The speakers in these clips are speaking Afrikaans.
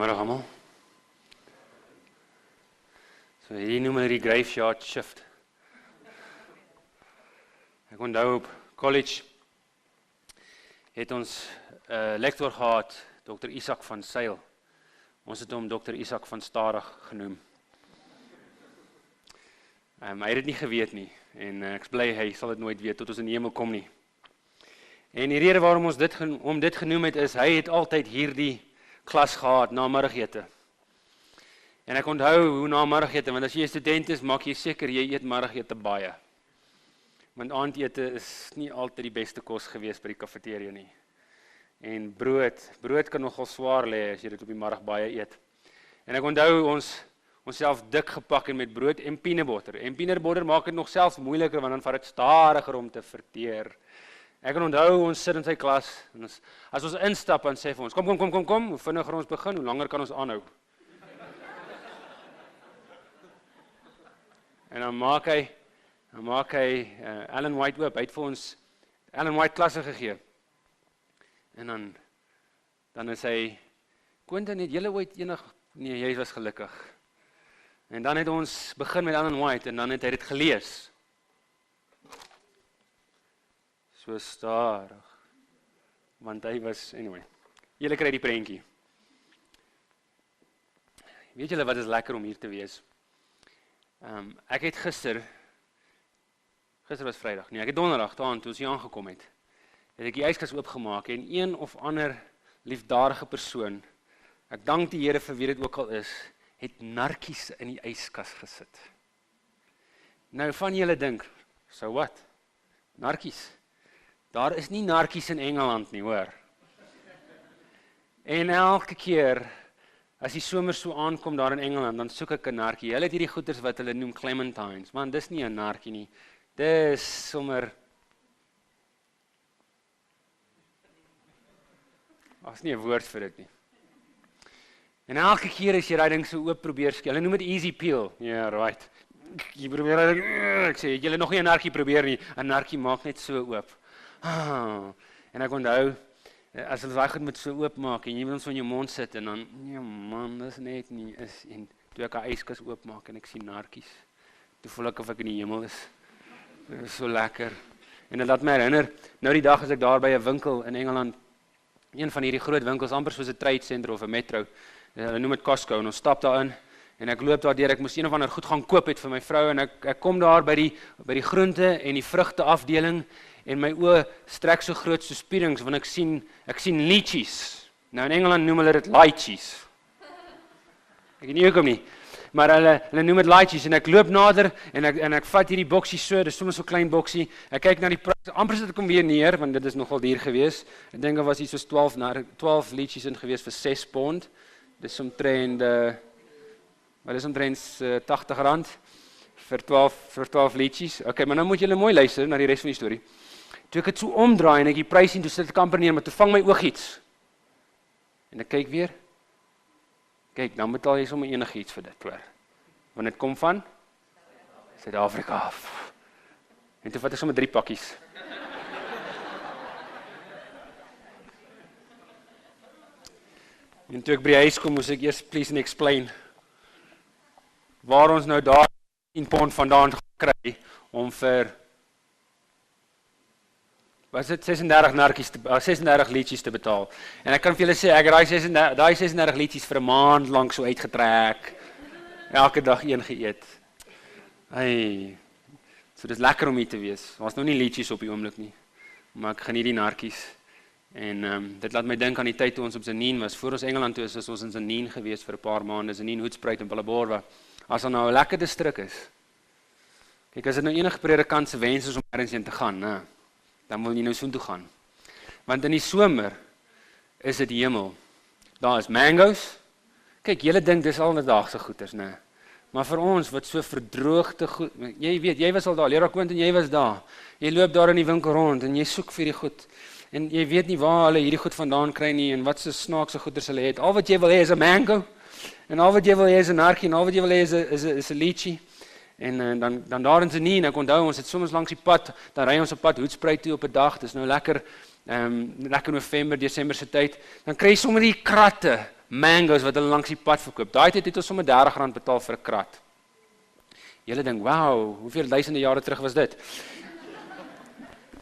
Goeiemôre almal. So hierdie noem hulle die graveyard shift. Ek onthou op college het ons lektor gehad, Dr. Isak van Sail. Ons het hom Dr. Isak van Stadig genoem. Hy het dit nie geweet nie en ek is bly hy sal dit nooit weet tot ons in die hemel kom nie. En die rede waarom ons dit genoem het is hy het altyd hierdie klas gehad na middagete. En ek onthou hoe na middagete, want as jy 'n student is, maak jy seker jy eet middagete baie. Want aandete is nie altyd die beste kos gewees by die kafeteria nie. En brood kan nogal swaar lê as jy dit op die middag baie eet. En ek onthou onsself dik gepak en met brood en peanut butter. En peanut butter maak dit nog selfs moeiliker want dan vat dit stadiger om te verteer. Ek kan onthou ons sit in sy klas en as ons instap en sê vir ons, kom, hoe vinniger ons begin, hoe langer kan ons aanhou. En dan maak hy Ellen White oop, hy het vir ons Ellen White klasse gegee. En dan is hy, Quentin, het julle ooit nee, jy was gelukkig. En dan het ons begin met Ellen White en dan het hy dit gelees. So stadig, want hy was, anyway, julle kry die prentjie. Weet julle wat is lekker om hier te wees? Ek het gister was Vrydag, nee, ek het donderdag toe ons hier aangekom het ek die yskas oopgemaak en een of ander liefdadige persoon, ek dank die Here vir wie dit ook al is, het narkies in die yskas gesit. Nou van julle dink, so wat? Narkies? Daar is nie narkies in Engeland nie, hoor. En elke keer, as die somer so aankom daar in Engeland, dan soek ek 'n narkie. Hulle het hierdie goeders wat hulle noem clementines, man, dis nie 'n narkie nie. Dis sommer, daar's nie 'n woord vir dit nie. En elke keer as jy daai ding so oop probeer skil, hulle noem dit easy peel. Ja, right. Jy probeer, ek sê, jy nog nie 'n narkie probeer nie. 'n Narkie maak net so oop. En ek onthou, as hulle daai goed met so oopmaak en jy wil so in jou mond sit en dan, ja man, dis net nie is en toe ek 'n yskas oopmaak en ek sien narkies, toe voel ek of ek in die hemel is. Dit is so lekker. En dit laat my herinner, nou die dag as ek daar by 'n winkel in Engeland, een van hierdie groot winkels, amper soos 'n trade center of 'n metro, hulle noem dit Costco, en ons stap daarin en ek loop daardeur, ek moes een of ander goed gaan koop het vir my vrou en ek kom daar by die groente en die vrugte afdeling en my oë strek so groot so spierings want ek sien lychees. Nou in Engeland noem hulle dit lychees. Ek weet nie hoekom nie, maar hulle noem dit lychees en ek loop nader en ek vat hierdie boksie so, dis sommer so klein boksie. Ek kyk na die prys, amper sit ek hom weer neer want dit is nogal duur gewees. Ek dink daar was iets soos 12 lychees in gewees vir £6. Dis omtrent R80 vir 12 lychees. Okay, maar nou moet julle mooi luister na die res van die storie. Toe ek het so omdraai en ek die prys sien, toe sit ek amper neer, maar toe vang my oog iets. En ek kyk weer. Kyk, dan betaal jy sommer enigiets vir dit, hoor. Want dit kom van Suid-Afrika af. En toe vat ek sommer 3 pakkies. En toe ek by die huis kom, moes ek eers please and explain waar ons nou daar 10 pond vandaan kry om vir was dit 36 lychees te betaal. En ek kan vir julle sê, ek het daai 36 lychees vir 'n maand lank so uitgetrek. Elke dag een geëet. So dis lekker om hier te wees. Daar's nou nie lychees op die oomblik nie, maar ek geniet die narkies. En dit laat my dink aan die tyd toe ons op Zanin was. Voor ons Engeland toe is ons in Zanin gewees vir 'n paar maande, Zanin, Hoedspruit en Balaborwa. As daar nou 'n lekker distrik is. Kyk, as dit nou enige predikant se wens is om ergens heen te gaan, dan wil jy nou soontoe gaan. Want in die somer is dit hemel. Daar is mangoes. Kyk, julle dink dis alledaagse goeders, né? Maar vir ons wat so verdroogde goed, jy weet, jy was al daar, Leraar Quentin, jy was daar. Jy loop daar in die winkel rond en jy soek vir die goed. En jy weet nie waar hulle hierdie goed vandaan kry nie en wat so snaakse goeders hulle het. Al wat jy wil hê is 'n mango. En al wat jy wil hê is 'n narkie en al wat jy wil hê is 'n lychee. En dan daar in Zanin, ek onthou ons het soms langs die pad, dan ry ons op pad Hoedspruit toe op 'n dag. Dis nou lekker lekker November, Desember se tyd, dan kry jy sommer die kratte mangoes wat hulle langs die pad verkoop. Daai tyd het ons sommer R30 betaal vir 'n krat. Julle dink, wow, hoeveel duisende jare terug was dit?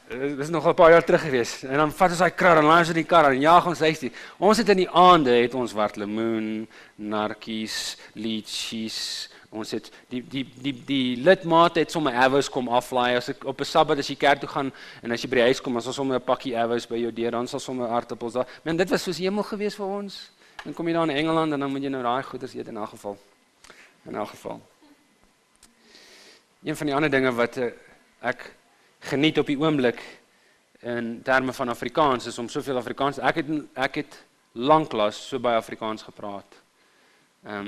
Dit is nog 'n paar jaar terug gewees. En dan vat ons daai kar en laai ons in die kar en jaag ons huis toe. Ons het in die aande het ons wartlemoen, narkies, lychees. Ons het die lidmate het sommer avos kom aflaai. As ek op 'n Sabbat as jy kerk toe gaan en as jy by die huis kom, dan sal sommer 'n pakkie avos by jou deur, dan sal sommer aartappels daar. Men dit was soos hemel gewees vir ons. Dan kom jy daar in Engeland en dan moet jy nou daai goeders eet in elk geval. In elk geval. Een van die ander dinge wat ek geniet op die oomblik in terme van Afrikaans is om soveel Afrikaans. Ek het lanklaas so baie Afrikaans gepraat.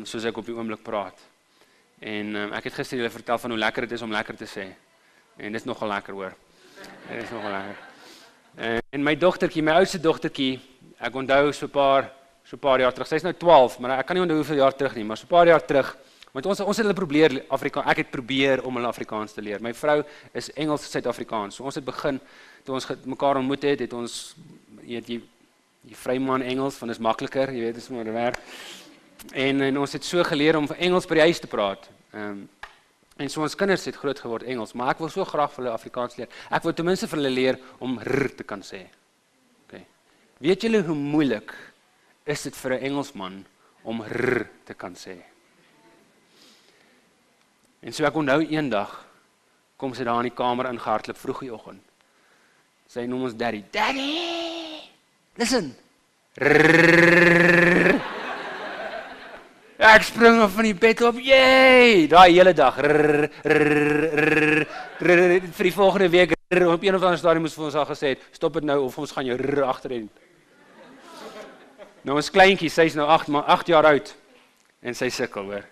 Soos ek op die oomblik praat. En ek het gister julle vertel van hoe lekker dit is om lekker te sê. En dit is nogal lekker hoor. Dit is nogal lekker. En my dogtertjie, my oudste dogtertjie, ek onthou so 'n paar jaar terug. Sy's nou 12, maar ek kan nie onthou hoeveel jaar terug nie, maar so 'n paar jaar terug. Want ons het hulle probeer Afrikaans. Ek het probeer om hulle Afrikaans te leer. My vrou is Engels Suid-Afrikaans. So ons het begin toe ons mekaar ontmoet het ons jy vryman Engels, want dit is makliker, jy weet, dit is maar werk. En ons het so geleer om Engels by die huis te praat. En so ons kinders het groot geword Engels, maar ek wil so graag vir hulle Afrikaans leer. Ek wil ten minste vir hulle leer om r te kan sê. Okay. Weet julle hoe moeilik is dit vir 'n Engelsman om r te kan sê? En so ek onthou eendag kom sy daar in die kamer ingehardloop vroeg die oggend. Sy noem ons Daddy. Daddy! Listen. Rrrr. Ek spring af van die bed op. Yay! Daai hele dag. Rrrr, rrrr, rrrr, vir die volgende week rrrr, op een of ander stadium moes vir ons al gesê het, stop dit nou of ons gaan jou rrrr agterheen. Nou ons kleintjie, sy's nou 8 jaar oud en sy sukkel hoor.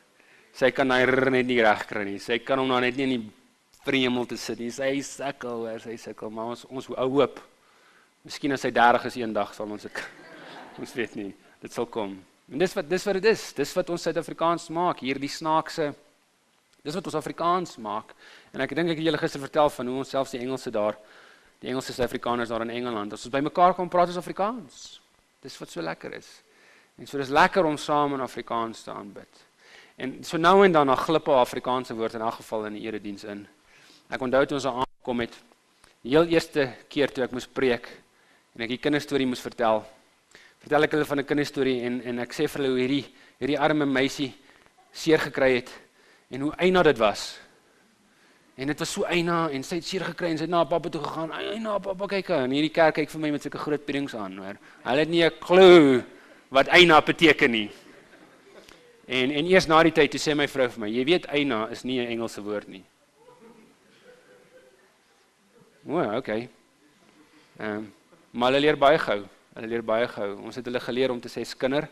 Sy kan hy net nie reg kry nie. Sy kan hom nou net nie in die vreemel te sit nie. Sy sukkel, maar ons hoop. Miskien as hy 30 is eendag sal ons weet nie. Dit sal kom. En dis wat dit is. Dis wat ons Suid-Afrikaans maak. Hierdie snaakse. Dis wat ons Afrikaans maak. En ek dink ek het julle gister vertel van hoe ons selfs die Engelse Suid-Afrikaners daar in Engeland, as ons by mekaar kom praat ons Afrikaans. Dis wat so lekker is. En so dis lekker om saam in Afrikaans te aanbid. En so nou en dan glip 'n Afrikaanse woord in elk geval in die erediens in. Ek onthou toe ons daar aangekom het, die heel eerste keer toe ek moes preek en ek die kinderstorie moes vertel ek hulle van 'n kinderstorie en ek sê vir hulle hoe hierdie arme meisie seer gekry het en hoe eina dit was. En dit was so eina en sy het seer gekry en sy het na haar pappa toe gegaan. Eina, pappa kyk en hierdie kerk kyk vir my met sulke groot pierings aan, hoor. Hulle het nie 'n klou wat eina beteken nie. En eers na die tyd toe sê my vrou vir my, jy weet eina is nie 'n Engelse woord nie. Okay. Maar hulle leer baie gou. Ons het hulle geleer om te sê skinder.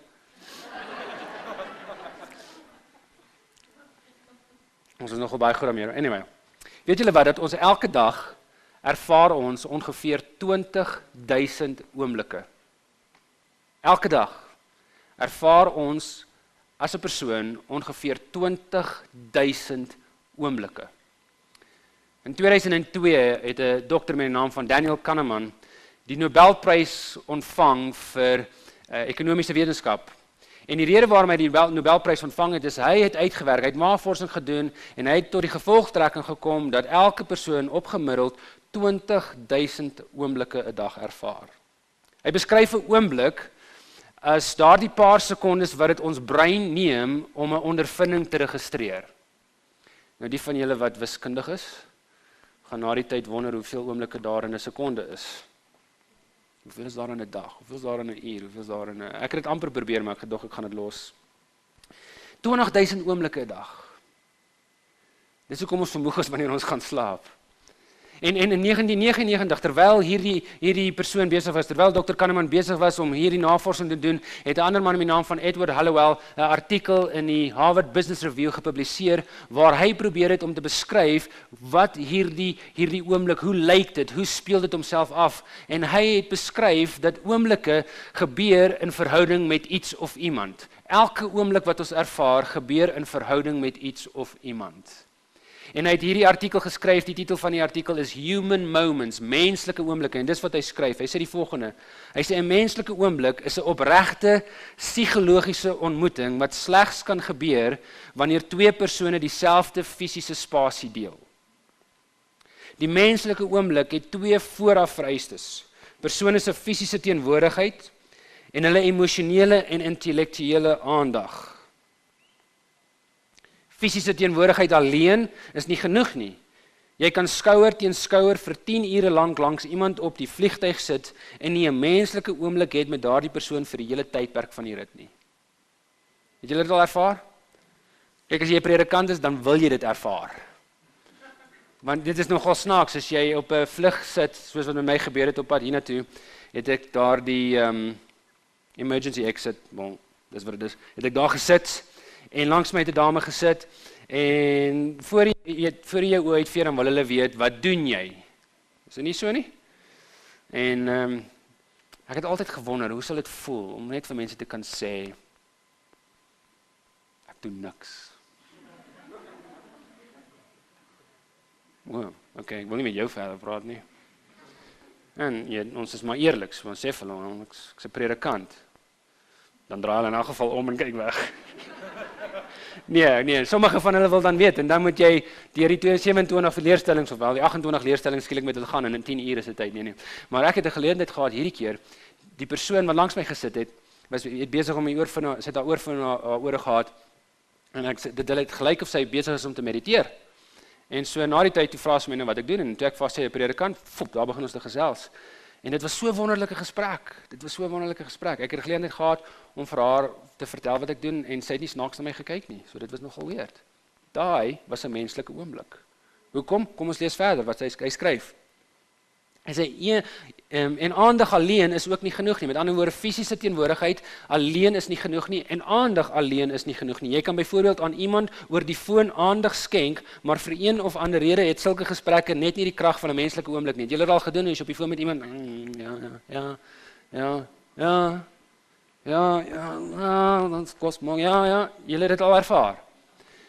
Ons is nogal baie goed daarmee. Anyway. Weet julle wat, dat ons elke dag ervaar ons ongeveer 20.000 oomblikke. Elke dag ervaar ons as 'n persoon ongeveer 20.000 oomblikke. In 2002 het 'n dokter met die naam van Daniel Kahneman die Nobelprys ontvang vir ekonomiese wetenskap. En die rede waarom hy die Nobelprys ontvang het, is hy het uitgewerk, hy het navorsing gedoen en hy het tot die gevolgtrekking gekom dat elke persoon op gemiddeld 20.000 oomblikke 'n dag ervaar. Hy beskryf 'n oomblik as daardie paar sekondes wat dit ons brein neem om 'n ondervinding te registreer. Nou die van julle wat wiskundig is, gaan na die tyd wonder hoeveel oomblikke daar in 'n sekonde is. Hoeveel is daar in 'n dag? Hoeveel is daar in 'n uur? Hoeveel is daar in 'n Ek het dit amper probeer, maar ek gedog ek gaan dit los. 20.000 oomblikke 'n dag. Dis hoekom ons vermoeg is wanneer ons gaan slaap. En in 1999, terwyl hierdie persoon besig was, terwyl Dr. Kahneman besig was om hierdie navorsing te doen, het 'n ander man met die naam van Edward Hallowell 'n artikel in die Harvard Business Review gepubliseer waar hy probeer het om te beskryf wat hierdie oomblik, hoe lyk dit, hoe speel dit homself af? En hy het beskryf dat oomblikke gebeur in verhouding met iets of iemand. Elke oomblik wat ons ervaar, gebeur in verhouding met iets of iemand. En hy het hierdie artikel geskryf, die titel van die artikel is Human Moments, menslike oomblikke, en dis wat hy skryf. Hy sê die volgende, hy sê 'n menslike oomblik is 'n opregte psigologiese ontmoeting wat slegs kan gebeur wanneer twee persone dieselfde fisiese spasie deel. Die menslike oomblik het twee vooraf vereistes, persone se fisiese teenwoordigheid en hulle emosionele en intellektuele aandag. Fisiese teenwoordigheid alleen is nie genoeg nie. Jy kan skouer teen skouer vir 10 ure lank langs iemand op die vliegtuig sit en nie 'n menslike oomblik het met daardie persoon vir die hele tydperk van die rit nie. Het julle dit al ervaar? Kyk, as jy 'n predikant is, dan wil jy dit ervaar. Want dit is nogal snaaks, as jy op 'n vlug sit, soos wat met my gebeur het op pad hiernatoe, het ek daar die emergency exit, bon, dis wat dit is, het ek daar gesit, en langs my het 'n dame gesit, en voor jy jou oë uitveer, dan wil hulle weet, wat doen jy? Is dit nie so nie? En ek het altyd gewonder, hoe sal dit voel, om net vir mense te kan sê, ek doen niks. Wow, okay, ek wil nie met jou verder praat nie. En ons is maar eerlik, so ons sê vir hulle, ek's 'n predikant. Dan draai hulle in elk geval om en kyk weg. Nee, sommige van hulle wil dan weet, en dan moet jy deur die 27 leerstellings, of wel die 28 leerstellings skielik met hulle gaan, en in 10 ure se tyd, nee. Maar ek het 'n geleentheid gehad hierdie keer, die persoon wat langs my gesit het, het besig om my sy het haar oorfoon haar ore gehad, en hulle het gelyk of sy besig is om te mediteer. En so na die tyd, toe vra sy my nou wat ek doen, en toe ek vir haar sê, 'n predikant, daar begin ons te gesels. En dit was so 'n wonderlike gesprek. Ek het geleentheid gehad om vir haar te vertel wat ek doen, en sy het nie snaaks na my gekyk nie. So dit was nogal weird. Daai was 'n menslike oomblik. Hoekom? Kom ons lees verder wat hy skryf. Hy sê, en aandag alleen is ook nie genoeg nie. Met ander woorde, fisiese teenwoordigheid alleen is nie genoeg nie, en aandag alleen is nie genoeg nie. Jy kan byvoorbeeld aan iemand oor die foon aandag skenk, maar vir een of ander rede het sulke gesprekke net nie die krag van 'n menslike oomblik nie. Jy het al gedoen, as jy op die foon met iemand, dan kos môre, jy het dit al ervaar.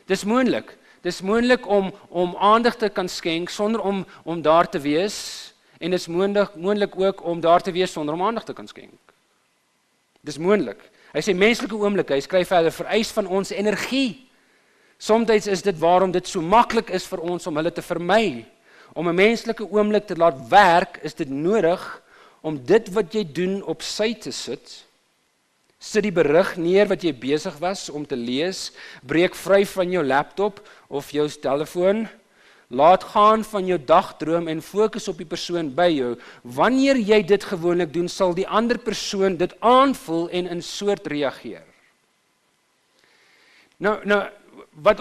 Dis moontlik om aandag te kan skenk sonder om daar te wees. En dit is moontlik ook om daar te wees sonder om aandag te kan skenk. Dis moontlik. Hy sê menslike oomblikke, hy skryf verder, vereis van ons energie. Somstyds is dit waarom dit so maklik is vir ons om hulle te vermy. Om 'n menslike oomblik te laat werk, is dit nodig om dit wat jy doen op sy te sit. Sit die berig neer wat jy besig was om te lees, breek vry van jou laptop of jou telefoon. Laat gaan van jou dagdroom en fokus op die persoon by jou. Wanneer jy dit gewoonlik doen, sal die ander persoon dit aanvoel en in soort reageer. Nou, wat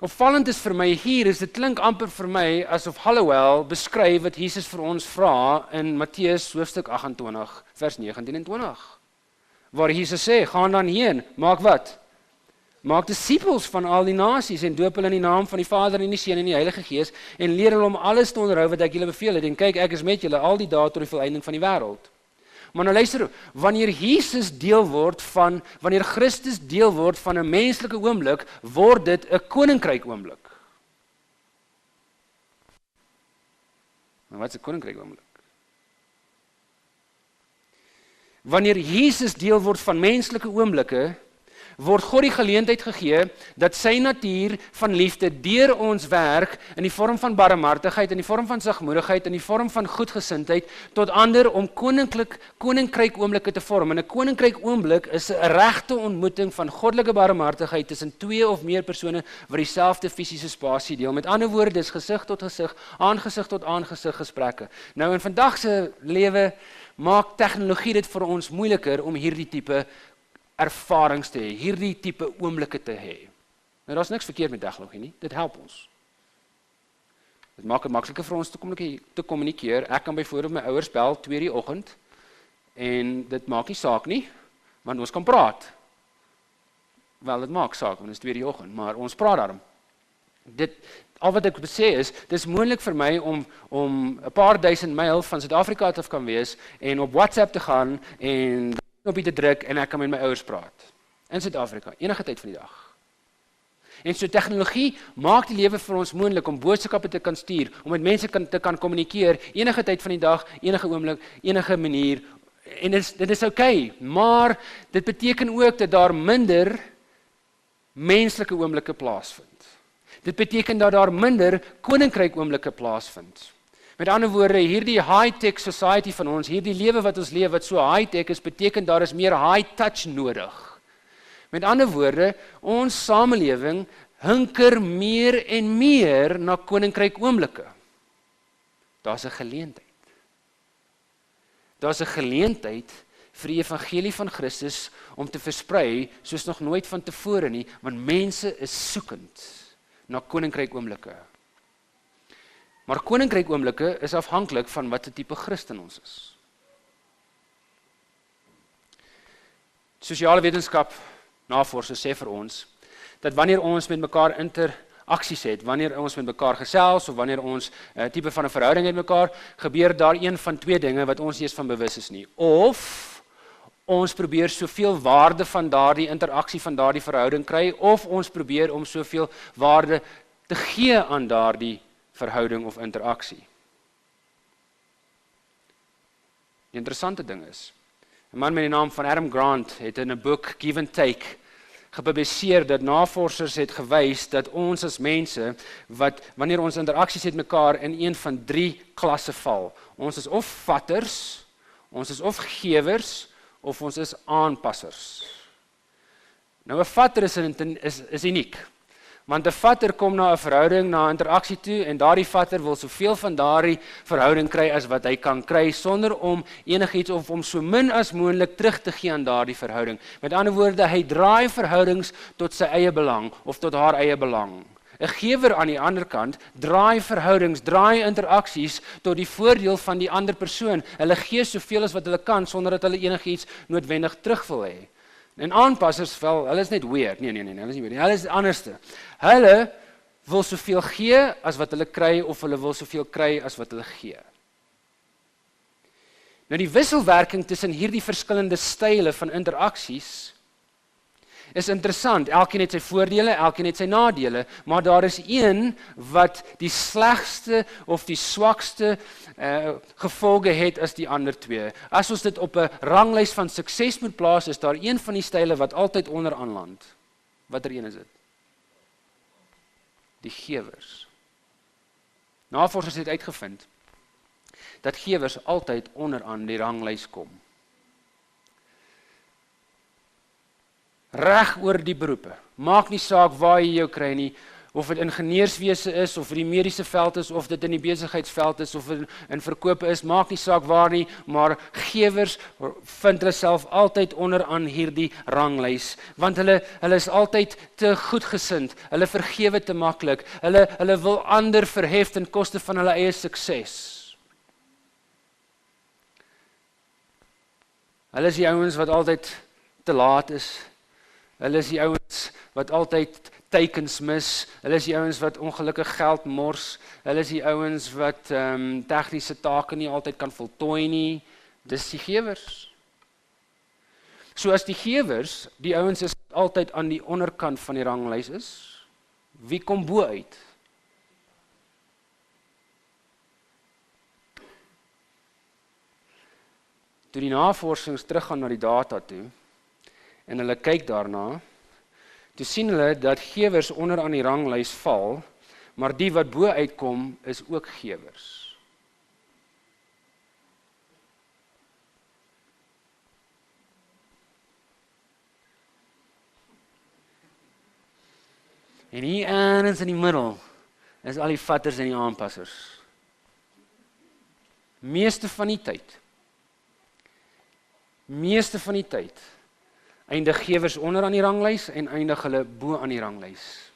opvallend is vir my hier, is dit klink amper vir my asof Hallowell beskryf wat Jesus vir ons vra in Matteus hoofstuk 28, vers 19 en 20. Waar Jesus sê, gaan dan heen, maak wat? Maak disippels van al die nasies en doop hulle in die naam van die Vader en die Seun en die Heilige Gees en leer hulle om alles te onderhou wat ek julle beveel het. En kyk, ek is met julle al die dae tot die volëinding van die wêreld. Maar nou luister, wanneer Christus deel word van 'n menslike oomblik, word dit 'n koninkryk oomblik. Maar wat is 'n koninkryk oomblik? Wanneer Jesus deel word van menslike oomblikke, word God die geleentheid gegee dat sy natuur van liefde deur ons werk in die vorm van barmhartigheid, in die vorm van sagmoedigheid, in die vorm van goedgesindheid tot ander om koninkryk oomblikke te vorm. En 'n koninkryk oomblik is 'n regte ontmoeting van goddelike barmhartigheid tussen twee of meer persone wat dieselfde fisiese spasie deel. Met ander woorde, dis gesig tot gesig, aangesig tot aangesig gesprekke. Nou in vandag se lewe maak tegnologie dit vir ons moeiliker om hierdie tipe ervarings te hê, hierdie tipe oomblikke te hê. Nou daar's niks verkeerd met tegnologie nie, dit help ons. Dit maak dit makliker vir ons te kommunikeer. Ek kan byvoorbeeld my ouers bel 2:00 die oggend en dit maak nie saak nie, want ons kan praat. Wel, dit maak saak, want dit is 2:00 die oggend, maar ons praat daarom. Al wat ek wil sê is, dit is moontlik vir my om 'n paar duisend myl van Suid-Afrika af kan wees en op WhatsApp te gaan en knopie te druk en ek kan met my ouers praat. In Suid-Afrika, enige tyd van die dag. En so tegnologie maak die lewe vir ons moontlik om boodskappe te kan stuur, om met mense te kan kommunikeer, enige tyd van die dag, enige oomblik, enige manier, en dit is okay, maar dit beteken ook dat daar minder menslike oomblikke plaasvind. Dit beteken dat daar minder koninkryk oomblikke plaasvind. Met ander woorde, hierdie high-tech society van ons, hierdie lewe wat ons leef, wat so high-tech is, beteken daar is meer high-touch nodig. Met ander woorde, ons samelewing hinker meer en meer na koninkryk oomblikke. Daar's 'n geleentheid. Daar's 'n geleentheid vir die evangelie van Christus om te versprei soos nog nooit van tevore nie, want mense is soekend na koninkryk oomblikke. Maar koninkryk oomblikke is afhanklik van wat 'n tipe Christen ons is. Sosiale wetenskap navorsers sê vir ons dat wanneer ons met mekaar interaksies het, wanneer ons met mekaar gesels of wanneer ons 'n tipe van 'n verhouding het met mekaar, gebeur daar een van twee dinge wat ons nie eens van bewus is nie. Of ons probeer soveel waarde van daardie interaksie, van daardie verhouding kry, of ons probeer om soveel waarde te gee aan daardie verhouding of interaksie. Die interessante ding is, 'n man met die naam van Adam Grant het in 'n boek Give and Take gepubliseer dat navorsers het gewys dat ons as mense, wat wanneer ons interaksies het met mekaar, in een van 3 klasse val. Ons is of vatters, ons is of gewers, of ons is aanpassers. Nou 'n vatter is uniek, want 'n vatter kom na 'n verhouding, na 'n interaksie toe, en daardie vatter wil soveel van daardie verhouding kry as wat hy kan kry, sonder om enigiets of om so min as moontlik terug te gee aan daardie verhouding. Met ander woorde, hy draai verhoudings tot sy eie belang, of tot haar eie belang. 'n Gewer aan die ander kant draai verhoudings, draai interaksies tot die voordeel van die ander persoon. Hulle gee soveel as wat hulle kan sonder dat hulle enigiets noodwendig terug wil hê. En aanpassers, hulle is net weird. Nee, hulle is nie weird nie. Hulle is anderste. Hulle wil soveel gee as wat hulle kry, of hulle wil soveel kry as wat hulle gee. Nou die wisselwerking tussen hierdie verskillende style van interaksies is interessant. Elkeen het sy voordele, elkeen het sy nadele, maar daar is een wat die slegste of die swakste gevolge het as die ander twee. As ons dit op 'n ranglys van sukses moet plaas, is daar een van die style wat altyd onderaan land. Watter een is dit? Die gewers. Navorsers het uitgevind dat gewers altyd onderaan die ranglys kom. Reg oor die beroepe. Maak nie saak waar jy jou kry nie, of dit ingenieurswese is, of dit die mediese veld is, of dit in die besigheidsveld is, of dit in verkope is, maak nie saak waar nie, maar gewers vind hulle self altyd onderaan hierdie ranglys, want hulle is altyd te goedgesind, hulle vergewe te maklik, hulle wil ander verhef ten koste van hulle eie sukses. Hulle is die ouens wat altyd te laat is. Hulle is die ouens wat altyd teikens mis. Hulle is die ouens wat ongelukkig geld mors. Hulle is die ouens wat tegniese take nie altyd kan voltooi nie. Dis die gewers. So as die gewers, die ouens is altyd aan die onderkant van die ranglys is, wie kom bo uit? Toe die navorsings teruggaan na die data toe, en hulle kyk daarna, toe sien hulle dat gewers onder aan die ranglys val, maar die wat bo uitkom is ook gewers. En hier ergens in die middel is al die vatters en die aanpassers. Meeste van die tyd eindig gewers onder aan die ranglys en eindig hulle bo aan die ranglys.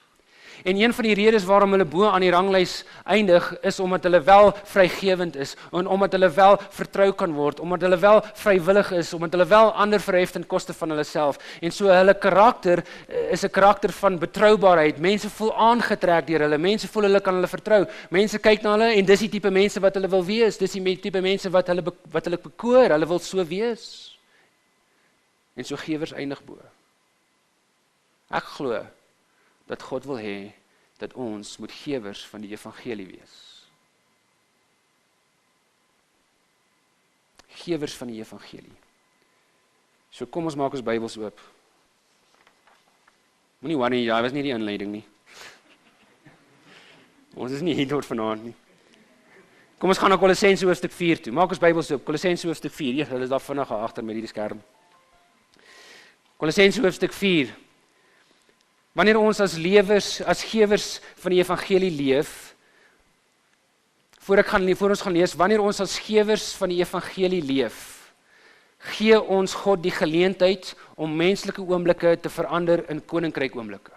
En een van die redes waarom hulle bo aan die ranglys eindig, is omdat hulle wel vrygewend is, en omdat hulle wel vertrou kan word, omdat hulle wel vrywillig is, omdat hulle wel ander verhef ten koste van hulle self. En so hulle karakter is 'n karakter van betroubaarheid. Mense voel aangetrek deur hulle, mense voel hulle kan hulle vertrou. Mense kyk na hulle en dis die tipe mense wat hulle wil wees, dis die tipe mense wat hulle bekoor, hulle wil so wees. En so gewers eindig bo. Ek glo dat God wil hê dat ons moet gewers van die evangelie wees. Gewers van die evangelie. So kom ons maak ons Bybels oop. Moenie worry, daar was nie die inleiding nie. Ons is nie hier tot vanaand nie. Kom ons gaan na Kolossense hoofstuk 4 toe. Maak ons Bybels oop. Kolossense hoofstuk 4. Ja, hulle is daar vinnig agter met hierdie skerm. Kolossense hoofstuk 4. Wanneer ons as gewers van die evangelie leef, voor ons gaan lees, wanneer ons as gewers van die evangelie leef, gee ons God die geleentheid om menslike oomblikke te verander in koninkryk oomblikke.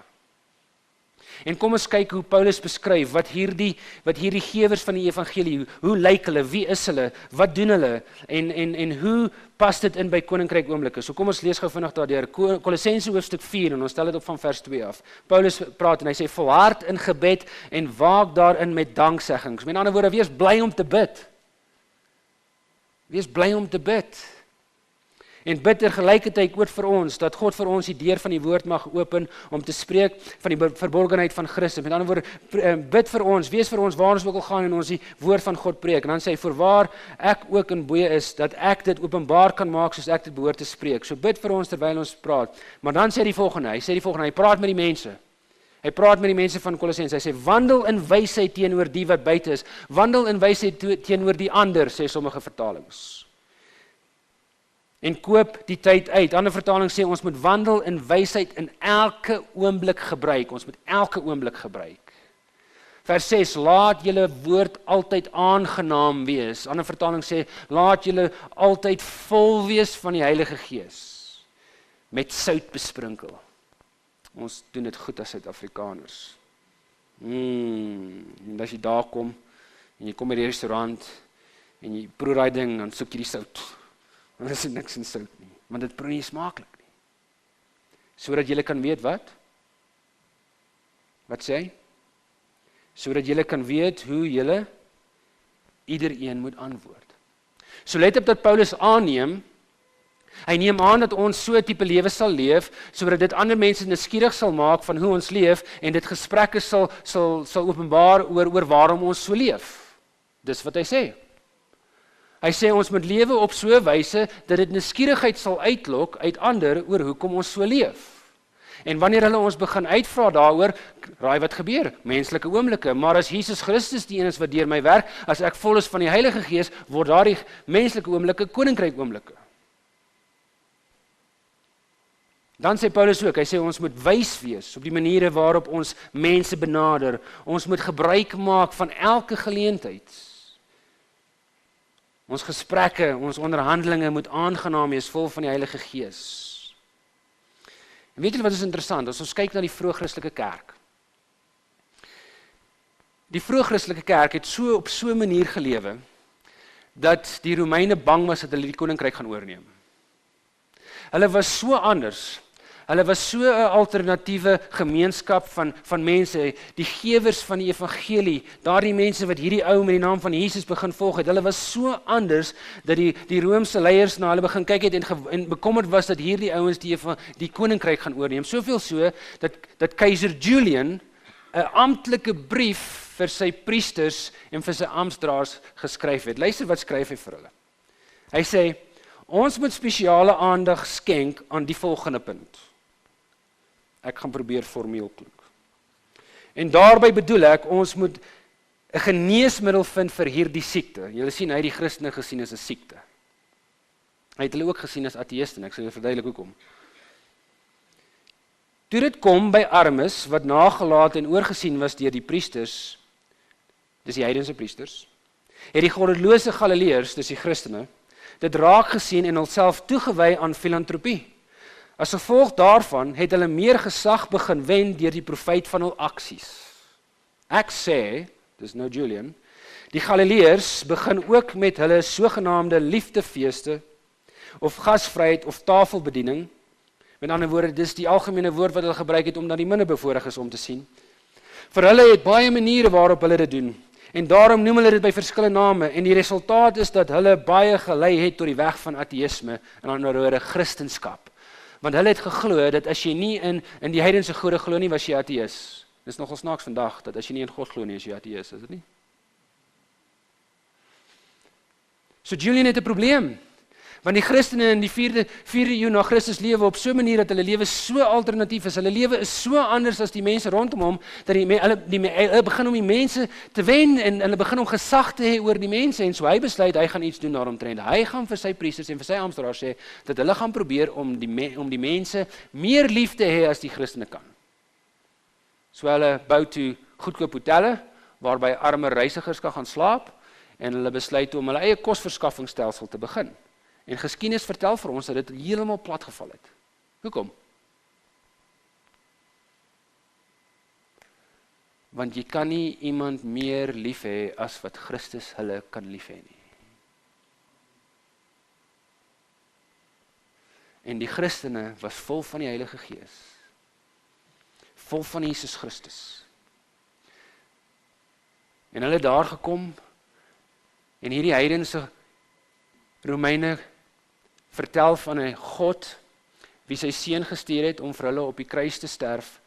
En kom ons kyk hoe Paulus beskryf wat hierdie gewers van die evangelie, hoe lyk hulle, wie is hulle, wat doen hulle en hoe pas dit in by koninkryk oomblikke. So kom ons lees gou vinnig daardeur. Kolossense hoofstuk 4 en ons stel dit op van vers 2 af. Paulus praat en hy sê volhard in gebed en waak daarin met dankseggings. Met ander woorde, wees bly om te bid. Wees bly om te bid. En bid tergelykertyd ook vir ons, dat God vir ons die deur van die woord mag open, om te spreek van die verborgenheid van Christus. Met ander woorde, bid vir ons, wees vir ons waar ons ook al gaan en ons die woord van God preek. En dan sê hy, voorwaar ek ook in boeye is, dat ek dit openbaar kan maak, soos ek dit behoort te spreek. So bid vir ons terwyl ons praat. Maar dan sê hy die volgende, hy praat met die mense. Hy praat met die mense van Kolossense, hy sê, wandel in wysheid teenoor die wat buite is, wandel in wysheid teenoor die ander, sê sommige vertalings. En koop die tyd uit. Ander vertaling sê, ons moet wandel in wysheid in elke oomblik gebruik. Ons moet elke oomblik gebruik. Vers 6, laat julle woord altyd aangenaam wees. Ander vertaling sê, laat julle altyd vol wees van die Heilige Gees. Met sout besprinkel. Ons doen dit goed as Suid-Afrikaners. En as jy daar kom, en jy kom by die restaurant, en jy proe daai ding, dan soek jy die sout. Want is niks in sout nie, want dit proe nie smaaklik nie. Sodat julle kan weet wat? Wat sê hy? Sodat julle kan weet hoe julle iedereen moet antwoord. So let op dat Paulus aanneem, hy neem aan dat ons so 'n tipe lewe sal leef, sodat dit ander mense nuuskierig sal maak van hoe ons leef, en dit gesprekke sal openbaar oor waarom ons so leef. Dis wat hy sê. Hy sê ons moet lewe op so 'n wyse dat dit nuuskierigheid sal uitlok uit ander oor hoekom ons so leef. En wanneer hulle ons begin uitvra daaroor, raai wat gebeur? Menslike oomblikke. Maar as Jesus Christus die een is wat deur my werk, as ek vol is van die Heilige Gees, word daardie menslike oomblikke koninkryk oomblikke. Dan sê Paulus ook, hy sê ons moet wys wees op die maniere waarop ons mense benader. Ons moet gebruik maak van elke geleentheid. Ons gesprekke, ons onderhandelinge moet aangenaam wees, vol van die Heilige Gees. En weet julle wat is interessant? As ons kyk na die vroeg-Christelike kerk. Die vroeg-Christelike kerk het op so 'n manier gelewe, dat die Romeine bang was dat hulle die koninkryk gaan oorneem. Hulle was so anders. Hulle was so 'n alternatiewe gemeenskap van mense, die gewers van die evangelie, daardie mense wat hierdie ou met die naam van Jesus begin volg het, hulle was so anders, dat die Romeinse leiers na hulle begin kyk het en bekommerd was dat hierdie ouens die koninkryk gaan oorneem. Soveel so, dat keiser Julian 'n amptelike brief vir sy priesters en vir sy amptdraers geskryf het. Luister wat skryf hy vir hulle. Hy sê, ons moet spesiale aandag skenk aan die volgende punt. Ek gaan probeer formeel klink. En daarby bedoel ek, ons moet 'n geneesmiddel vind vir hierdie siekte. Julle sien, hy het die Christene gesien as 'n siekte. Hy het hulle ook gesien as ateïste, en ek sal julle verduidelik hoekom. Toe dit kom by armes, wat nagelaat en oorgesien was deur die priesters, dis die heidense priesters, het die goddelose Galileërs, dis die Christene, dit raak gesien en hulself toegewy aan filantropie. As gevolg daarvan het hulle meer gesag begin wen deur die profyt van hul aksies. Ek sê, dis nou Julian, die Galileërs begin ook met hulle sogenaamde liefdefeeste of gasvryheid of tafelbediening. Met ander woorde, dis die algemene woord wat hulle gebruik het om na die minderbevoorregtes om te sien. Vir hulle het baie maniere waarop hulle dit doen. En daarom noem hulle dit by verskillende name en die resultaat is dat hulle baie gelei het tot die weg van ateïsme en ander woorde Christendom. Want hulle het geglo dat as jy nie in die heidense gode glo nie, was jy ateïs. Dis nogal snaaks vandag, dat as jy nie in God glo nie, is jy ateïs, is dit nie? So Julian het 'n probleem, want die Christene in die 4de eeu na Christus lewe op so 'n manier dat hulle lewe so alternatief is, hulle lewe is so anders as die mense rondom hom, dat hulle begin om die mense te wen, en hulle begin om gesag te hê oor die mense, en so hy besluit, hy gaan iets doen daaromtrent. Hy gaan vir sy priesters en vir sy amptenare sê, dat hulle gaan probeer om die mense meer lief te hê as die Christene kan. So hulle bou toe goedkoop hotelle, waarby arme reisigers kan gaan slaap, en hulle besluit om hulle eie kosverskaffingsstelsel te begin. En geskiedenis vertel vir ons dat dit heeltemal platgeval het. Hoekom? Want jy kan nie iemand meer lief hê as wat Christus hulle kan lief hê nie. En die Christene was vol van die Heilige Gees. Vol van Jesus Christus. En hulle het daar gekom, en hierdie heidense Romeine vertel van 'n God wie sy seun gestuur het om vir hulle op die kruis te sterf.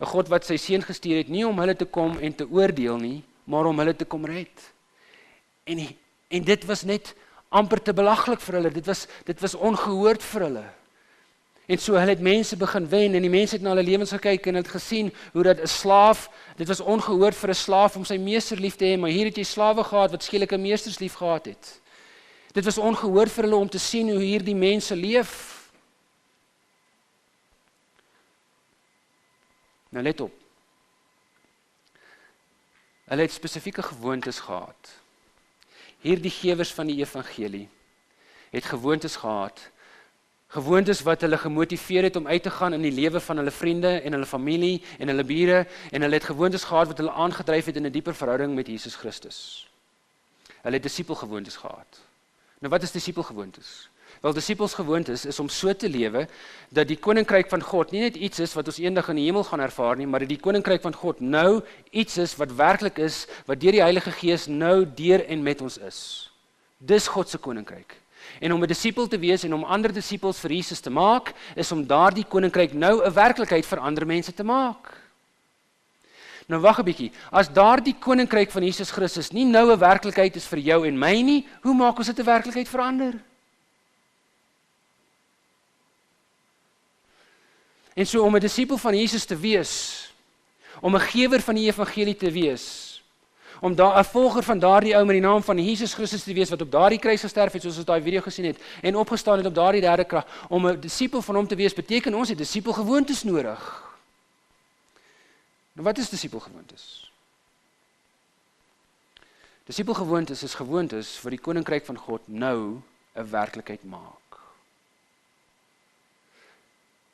'n God wat sy seun gestuur het nie om hulle te kom en te oordeel nie, maar om hulle te kom red. En dit was net amper te belaglik vir hulle. Dit was ongehoord vir hulle. En so hulle het mense begin wen, en die mense het na hulle lewens gekyk en het gesien hoe dat 'n slaaf, dit was ongehoord vir 'n slaaf om sy meester lief te hê, maar hier het jy slawe gehad wat skielik 'n meesters lief gehad het. Dit was ongehoord vir hulle om te sien hoe hierdie mense leef. Nou let op. Hulle het spesifieke gewoontes gehad. Hierdie gewers van die evangelie het gewoontes gehad. Gewoontes wat hulle gemotiveer het om uit te gaan in die lewe van hulle vriende en hulle familie en hulle bure, en hulle het gewoontes gehad wat hulle aangedryf het in 'n dieper verhouding met Jesus Christus. Hulle het disipelgewoontes gehad. Nou wat is disipelgewoontes? Wel, disipelsgewoontes is om so te lewe dat die koninkryk van God nie net iets is wat ons eendag in die hemel gaan ervaar nie, maar dat die koninkryk van God nou iets is wat werklik is, wat deur die Heilige Gees nou deur en met ons is. Dis God se koninkryk. En om 'n disipel te wees en om ander disipels vir Jesus te maak, is om daardie koninkryk nou 'n werklikheid vir ander mense te maak. Nou wag 'n bietjie, as daardie koninkryk van Jesus Christus nie nou 'n werklikheid is vir jou en my nie, hoe maak ons dit 'n werklikheid vir ander? En so om 'n disipel van Jesus te wees, om 'n gewer van die evangelie te wees, om 'n volger van daardie ou met die naam van Jesus Christus te wees wat op daardie kruis gesterf het, soos ons daai video gesien het, en opgestaan het op daardie derde krag, om 'n disipel van hom te wees, beteken ons het disipelgewoontes nodig. Nou wat is disipelgewoontes? Disipelgewoontes is gewoontes wat die koninkryk van God nou 'n werklikheid maak.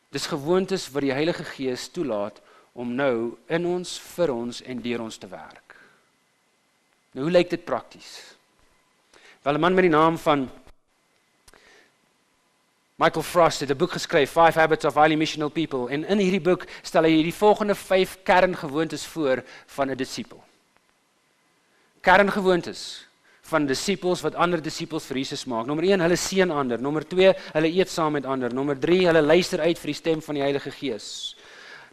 Dis gewoontes wat die Heilige Gees toelaat om nou in ons, vir ons en deur ons te werk. Nou, hoe lyk dit prakties? Wel, 'n man met die naam van Michael Frost het 'n boek geskryf, 5 Habits of Highly Missional People, en in hierdie boek stel hy hierdie volgende 5 kerngewoontes voor van 'n disipel. Kerngewoontes van disipels wat ander disipels vir Jesus maak. Nommer 1, hulle seën ander. Nommer 2, hulle eet saam met ander. Nommer 3, hulle luister uit vir die stem van die Heilige Gees.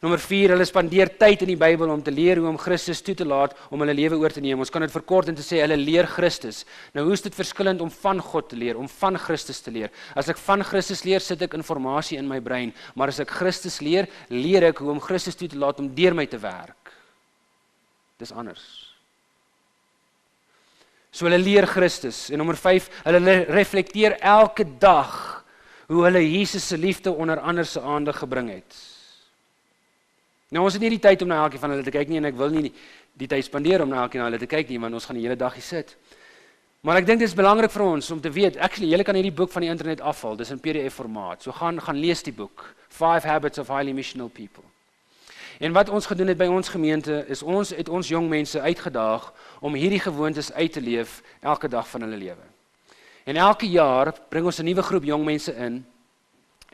Nommer 4, hulle spandeer tyd in die Bybel om te leer hoe om Christus toe te laat om hulle lewe oor te neem. Ons kan dit verkort en te sê, hulle leer Christus. Nou, hoe is dit verskillend om van God te leer, om van Christus te leer? As ek van Christus leer, sit ek informasie in my brein, maar as ek Christus leer, leer ek hoe om Christus toe te laat om deur my te werk. Dis anders. So hulle leer Christus. En nommer 5, hulle reflekteer elke dag hoe hulle Jesus se liefde onder ander se aandag gebring het. Nou, ons het nie die tyd om na elkeen van hulle te kyk nie, en ek wil nie die tyd spandeer om na elkeen van hulle te kyk nie, want ons gaan die hele dag hier sit. Maar ek dink dit is belangrik vir ons om te weet, julle kan hierdie boek van die internet afhaal, dis in PDF formaat, so gaan lees die boek, 5 Habits of Highly Missional People. En wat ons gedoen het by ons gemeente, is ons het ons jong mense uitgedaag om hierdie gewoontes uit te leef elke dag van hulle lewe. En elke jaar bring ons 'n nuwe groep jong mense in,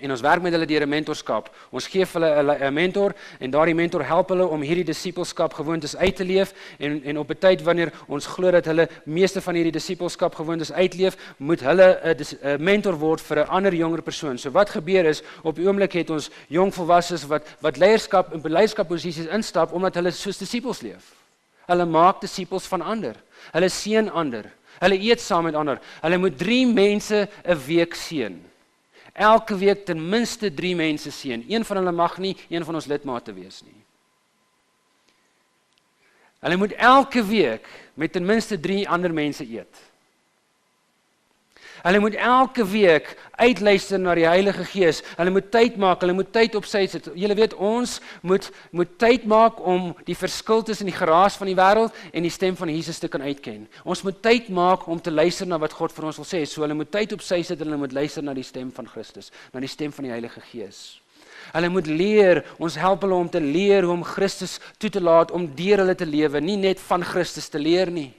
En ons werk met hulle deur 'n mentorskap. Ons gee vir hulle 'n mentor en daardie mentor help hulle om hierdie disippelskap gewoontes uit te leef en op 'n tyd wanneer ons glo dat hulle meeste van hierdie disippelskap gewoontes uitleef, moet hulle 'n mentor word vir 'n ander jonger persoon. So wat gebeur is, op die oomblik het ons jong volwasses wat leierskap en leierskapposisies instap omdat hulle soos disippels leef. Hulle maak disippels van ander. Hulle seën ander. Hulle eet saam met ander. Hulle moet 3 mense 'n week seën. Elke week ten minste 3 mense seën. Een van hulle mag nie een van ons lidmate wees nie. Hulle moet elke week met ten minste 3 ander mense eet. Hulle moet elke week uitluister na die Heilige Gees. Hulle moet tyd maak, hulle moet tyd op sy sit. Julle weet, ons moet tyd maak om die verskil tussen die geraas van die wêreld en die stem van Jesus te kan uitken. Ons moet tyd maak om te luister na wat God vir ons wil sê. So hulle moet tyd op sy sit en hulle moet luister na die stem van Christus, na die stem van die Heilige Gees. Hulle moet leer, ons help hulle om te leer hoe om Christus toe te laat om deur hulle te lewe, nie net van Christus te leer nie.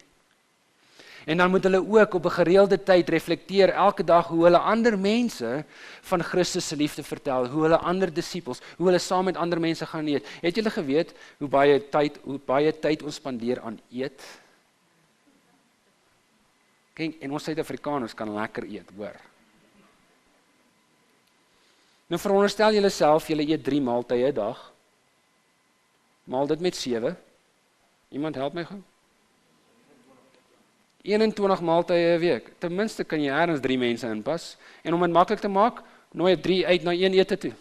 En dan moet hulle ook op 'n gereelde tyd reflekteer elke dag hoe hulle ander mense van Christus se liefde vertel, hoe hulle ander disippels, hoe hulle saam met ander mense gaan eet. Het julle geweet hoe baie tyd ons spandeer aan eet? Kyk, en ons Suid-Afrikaners kan lekker eet, hoor. Nou veronderstel julle self, julle eet 3 maaltye 'n dag. Maal dit met 7. Iemand help my gou? 21 maaltye 'n week. Ten minste kan jy ergens 3 mense inpas. En om dit maklik te maak, nooi 3 uit na 1 ete toe.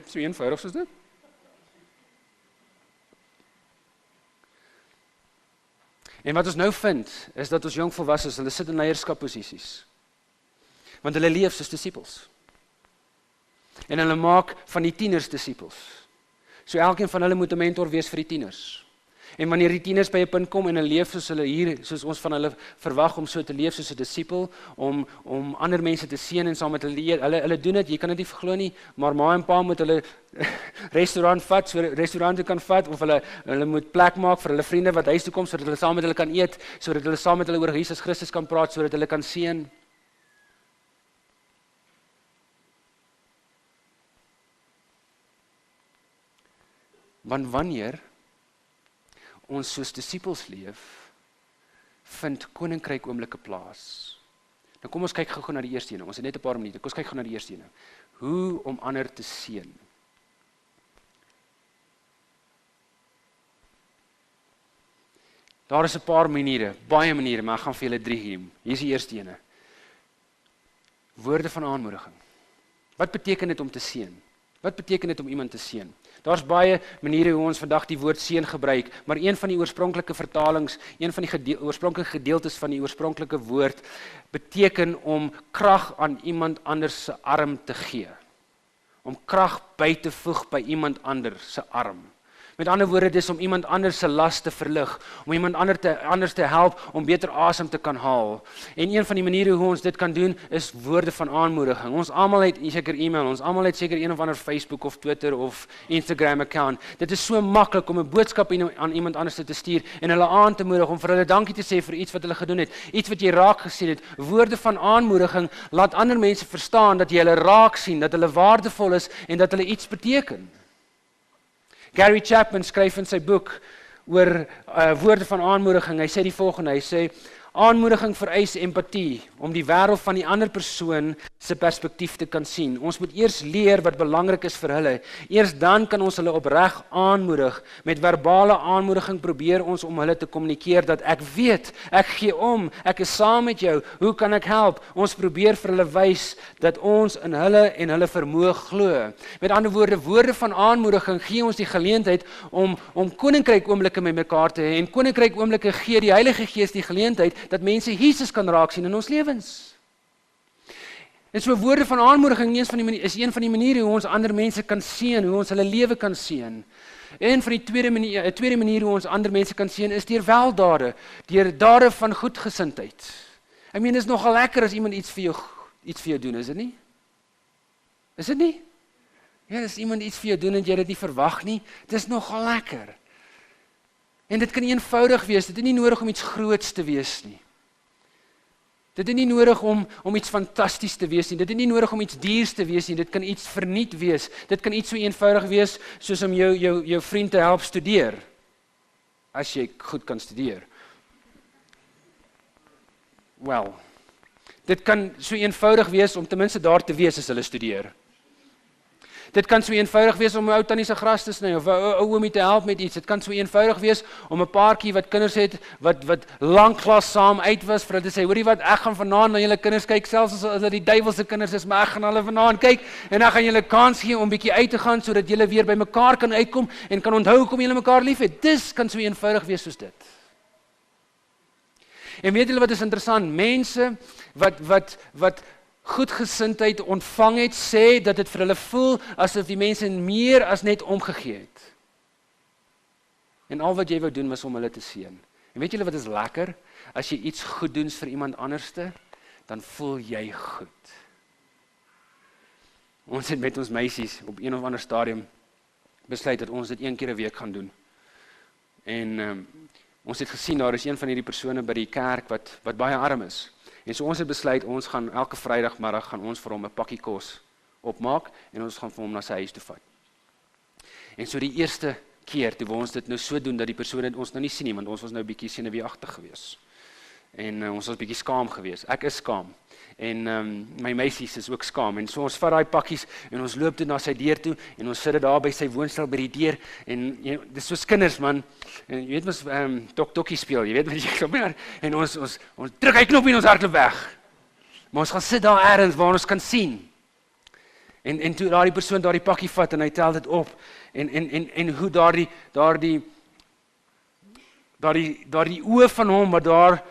So eenvoudig soos dit. En wat ons nou vind, is dat ons jong volwasses, hulle sit in leierskapposisies. Want hulle leef soos disippels. En hulle maak van die tieners disippels. So elkeen van hulle moet 'n mentor wees vir die tieners. En wanneer die tieners by 'n punt kom en hulle leef soos hulle hier, soos ons van hulle verwag om so te leef soos 'n disipel, om ander mense te seën en saam met hulle doen dit, jy kan dit nie glo nie, maar ma en pa moet hulle restaurante kan vat, of hulle moet plek maak vir hulle vriende wat huis toe kom, sodat hulle saam met hulle kan eet, sodat hulle saam met hulle oor Jesus Christus kan praat, sodat hulle kan seën. Want wanneer ons soos disippels leef, vind koninkryk oomblikke plaas. Nou kom ons kyk gou na die eerste ene. Ons het net 'n paar minute. Kom ons kyk gou na die eerste ene. Hoe om ander te seën. Daar is 'n paar maniere, baie maniere, maar ek gaan vir julle 3 gee. Hier is die eerste ene. Woorde van aanmoediging. Wat beteken dit om te seën? Wat beteken dit om iemand te seën? Daar's baie maniere hoe ons vandag die woord seën gebruik, maar een van die oorspronklike vertalings, een van die oorspronklike gedeeltes van die oorspronklike woord beteken om krag aan iemand anders se arm te gee. Om krag by te voeg by iemand anders se arm. Met ander woorde, dis om iemand anders se las te verlig, om iemand anders te help om beter asem te kan haal. En een van die maniere hoe ons dit kan doen, is woorde van aanmoediging. Ons almal het seker e-mail, ons almal het seker een of ander Facebook of Twitter of Instagram account. Dit is so maklik om 'n boodskap aan iemand anders te stuur en hulle aan te moedig, om vir hulle dankie te sê vir iets wat hulle gedoen het, iets wat jy raak gesien het. Woorde van aanmoediging laat ander mense verstaan dat jy hulle raak sien, dat hulle waardevol is en dat hulle iets beteken. Gary Chapman skryf in sy boek oor woorde van aanmoediging. Hy sê die volgende, hy sê, aanmoediging vereis empatie, om die wêreld van die ander persoon se perspektief te kan sien. Ons moet eers leer wat belangrik is vir hulle. Eers dan kan ons hulle opreg aanmoedig. Met verbale aanmoediging probeer ons om hulle te kommunikeer dat ek weet, ek gee om, ek is saam met jou, hoe kan ek help? Ons probeer vir hulle wys dat ons in hulle en hulle vermoë glo. Met ander woorde, woorde van aanmoediging gee ons die geleentheid om koninkryk oomblikke met mekaar te hê. En koninkryk oomblikke gee die Heilige Gees die geleentheid dat mense Jesus kan raak sien in ons lewens. En so woorde van aanmoediging is een van die maniere hoe ons ander mense kan seën, hoe ons hulle lewe kan seën. En van die tweede manier hoe ons ander mense kan seën is deur weldade, deur dade van goedgesindheid. Ek meen, dit is nogal lekker as iemand iets vir jou doen, is dit nie? Is dit nie? Ja, as iemand iets vir jou doen en jy dit nie verwag nie, dit is nogal lekker. En dit kan eenvoudig wees, dit is nie nodig om iets groots te wees nie. Dit is nie nodig om iets fantasties te wees nie. Dit is nie nodig om iets duurs te wees nie. Dit kan iets verniet wees. Dit kan iets so eenvoudig wees soos om jou vriend te help studeer. As jy goed kan studeer. Wel, dit kan so eenvoudig wees om ten minste daar te wees as hulle studeer. Dit kan so eenvoudig wees om 'n ou tannie se gras te sny of 'n ou oomie te help met iets. Dit kan so eenvoudig wees om 'n paartjie wat kinders het wat lanklaas saam uit was vir hulle te sê, hoorie wat, ek gaan vanaand na julle kinders kyk, selfs as hulle die duiwelse kinders is, maar ek gaan hulle vanaand kyk en dan gaan julle kans gee om bietjie uit te gaan sodat julle weer by mekaar kan uitkom en kan onthou hoekom julle mekaar liefhet. Dis kan so eenvoudig wees soos dit. En weet julle wat is interessant? Mense wat goedgesindheid ontvang het, sê dat dit vir hulle voel asof die mense meer as net omgegee het. En al wat jy wou doen was om hulle te seën. En weet julle wat is lekker? As jy iets goed doen vir iemand anderste, dan voel jy goed. Ons het met ons meisies op een of ander stadium besluit dat ons dit 1 keer 'n week gaan doen. En ons het gesien daar is een van hierdie persone by die kerk wat baie arm is. En so ons het besluit, ons gaan elke Vrydagmiddag gaan ons vir hom 'n pakkie kos opmaak en ons gaan vir hom na sy huis toe vat. En so die eerste keer toe ons dit nou so doen dat die persoon het ons nou nie sien nie, want ons was nou bietjie senuweeagtig geweest. En ons was bietjie skaam geweest. Ek is skaam. En my meisies is ook skaam. En so ons vat daai pakkies en ons loop toe na sy deur toe en ons sit dit daar by sy woonstel by die deur en dis soos kinders man. En jy weet mos tokkie speel, jy weet wat jy kom en ons druk hy knop en ons hardloop weg. Maar ons gaan sit daar elders waar ons kan sien. En toe daardie persoon daardie pakkie vat en hy tel dit op en hoe daardie oë van hom wat daar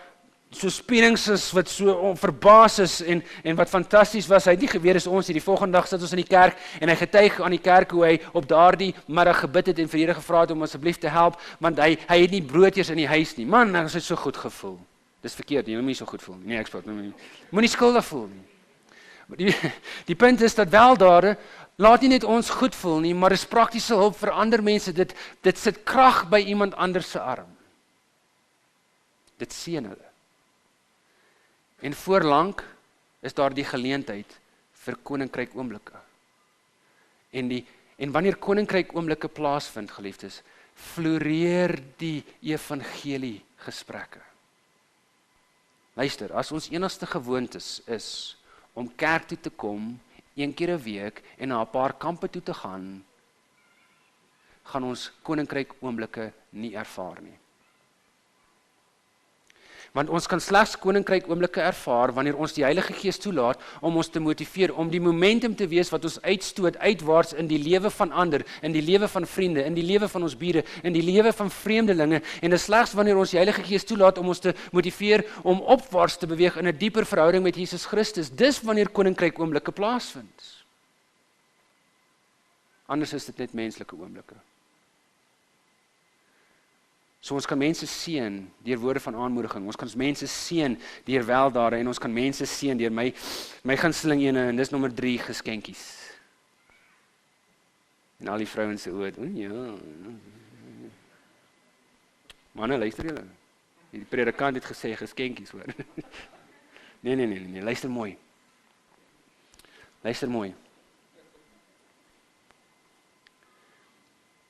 so spierings is, wat so verbaas is en wat fantasties was, hy het nie geweet as ons hier, die volgende dag sit ons in die kerk en hy getuig aan die kerk hoe hy op daardie middag gebid het en vir die Here gevra het om asseblief te help, want hy het nie brood eers in die huis nie. Man, hy het so goed gevoel. Dis verkeerd, jy moet nie so goed voel nie. Nee, ek spot, moenie skuldig voel nie. Maar die punt is dat weldade laat nie net ons goed voel nie, maar is praktiese hulp vir ander mense. Dit sit krag by iemand anders se arm. Dit seën hulle. En voorlank is daar die geleentheid vir koninkryk oomblikke. En wanneer koninkryk oomblikke plaasvind, geliefdes, floreer die evangelie gesprekke. Luister, as ons enigste gewoontes is om kerk toe te kom 1 keer 'n week en na 'n paar kampe toe te gaan ons koninkryk oomblikke nie ervaar nie. Want ons kan slegs koninkryk oomblikke ervaar wanneer ons die Heilige Gees toelaat om ons te motiveer, om die momentum te wees wat ons uitstoot uitwaarts in die lewe van ander, in die lewe van vriende, in die lewe van ons bure, in die lewe van vreemdelinge, en dit is slegs wanneer ons die Heilige Gees toelaat om ons te motiveer om opwaarts te beweeg in 'n dieper verhouding met Jesus Christus. Dis wanneer koninkryk oomblikke plaasvind. Anders is dit net menslike oomblikke. So ons kan mense seën deur woorde van aanmoediging, ons kan mense seën deur weldade en ons kan mense seën deur my gunsteling ene en dis nommer 3 geskenkies. En al die vrouens se oë, ja. Manne, luister julle. Die predikant het gesê geskenkies hoor. Nee, luister mooi. Luister mooi.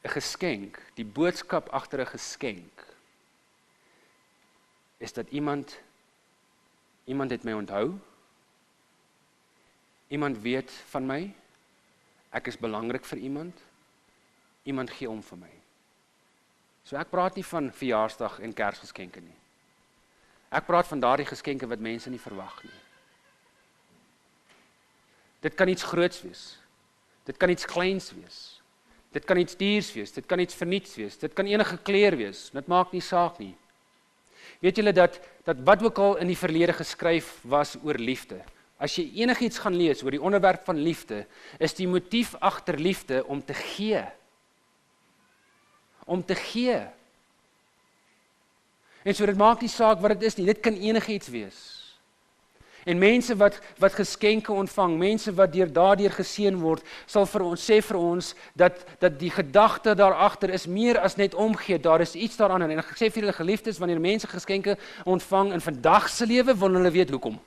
'n Geskenk, die boodskap agter 'n geskenk is dat iemand het my onthou, iemand weet van my, ek is belangrik vir iemand gee om vir my. So ek praat nie van verjaarsdag en Kersgeskenke nie. Ek praat van daardie geskenke wat mense nie verwag nie. Dit kan iets groots wees, dit kan iets kleins wees. Dit kan iets duurs wees, dit kan iets verniets wees, dit kan enige kleur wees, dit maak nie saak nie. Weet julle dat wat ook al in die verlede geskryf was oor liefde, as jy enigiets gaan lees oor die onderwerp van liefde, is die motief agter liefde om te gee. Om te gee. En so dit maak nie saak wat dit is nie, dit kan enigiets wees. En mense wat geskenke ontvang, mense wat daardeur geseën word, sal vir ons sê vir ons dat die gedagte daar agter is meer as net omgee. Daar is iets daaraan. En ek sê vir julle geliefdes, wanneer mense geskenke ontvang in vandag se lewe, wil hulle weet hoekom.